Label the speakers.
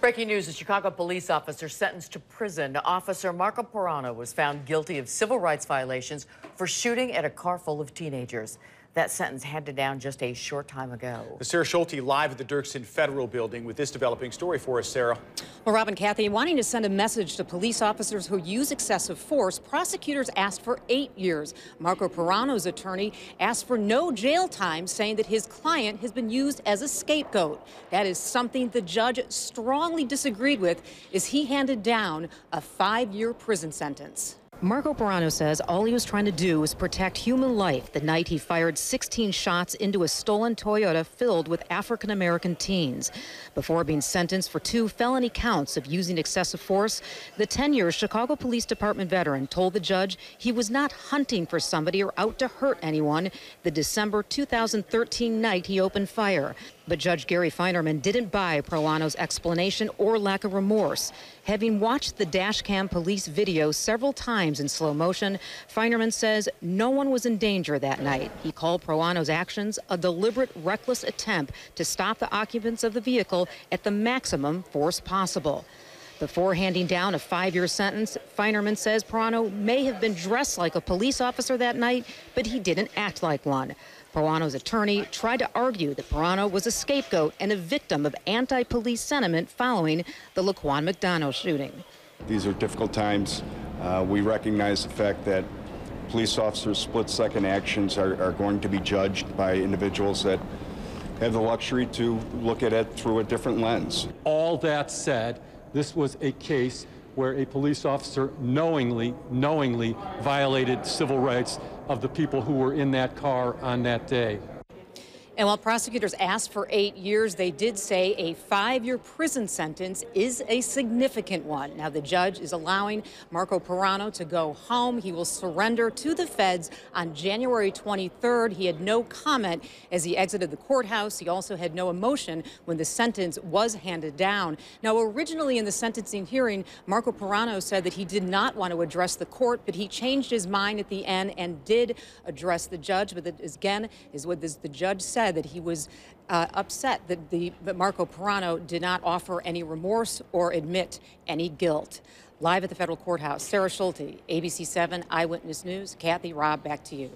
Speaker 1: Breaking news, a Chicago police officer sentenced to prison. Officer Marco Pirano was found guilty of civil rights violations for shooting at a car full of teenagers. That sentence handed down just a short time ago.
Speaker 2: Sarah Schulte live at the Dirksen Federal Building with this developing story for us, Sarah.
Speaker 3: Well, Rob and Kathy, wanting to send a message to police officers who use excessive force, prosecutors asked for 8 years. Marco Pirano's attorney asked for no jail time, saying that his client has been used as a scapegoat. That is something the judge strongly disagreed with as he handed down a 5-year prison sentence. Marco Pirano says all he was trying to do was protect human life the night he fired 16 shots into a stolen Toyota filled with African-American teens. Before being sentenced for 2 felony counts of using excessive force, the 10-year Chicago Police Department veteran told the judge he was not hunting for somebody or out to hurt anyone the December 2013 night he opened fire. But Judge Gary Feinerman didn't buy Pirano's explanation or lack of remorse. Having watched the dash cam police video several times in slow motion, Feinerman says no one was in danger that night. He called Pirano's actions a deliberate, reckless attempt to stop the occupants of the vehicle at the maximum force possible. Before handing down a 5-year sentence, Feinerman says Pirano may have been dressed like a police officer that night, but he didn't act like one. Pirano's attorney tried to argue that Pirano was a scapegoat and a victim of anti-police sentiment following the Laquan McDonough shooting.
Speaker 4: These are difficult times. We recognize the fact that police officers' split-second actions are going to be judged by individuals that have the luxury to look at it through a different lens.
Speaker 5: All that said, this was a case where a police officer knowingly violated civil rights of the people who were in that car on that day.
Speaker 3: And while prosecutors asked for 8 years, they did say a 5-year prison sentence is a significant one. Now, the judge is allowing Marco Pirano to go home. He will surrender to the feds on January 23rd. He had no comment as he exited the courthouse. He also had no emotion when the sentence was handed down. Now, originally in the sentencing hearing, Marco Pirano said that he did not want to address the court, but he changed his mind at the end and did address the judge. But that, again, is what the judge said, that he was upset that Marco Pirano did not offer any remorse or admit any guilt. Live at the federal courthouse, Sarah Schulte, ABC 7 Eyewitness News. Kathy, Rob, back to you.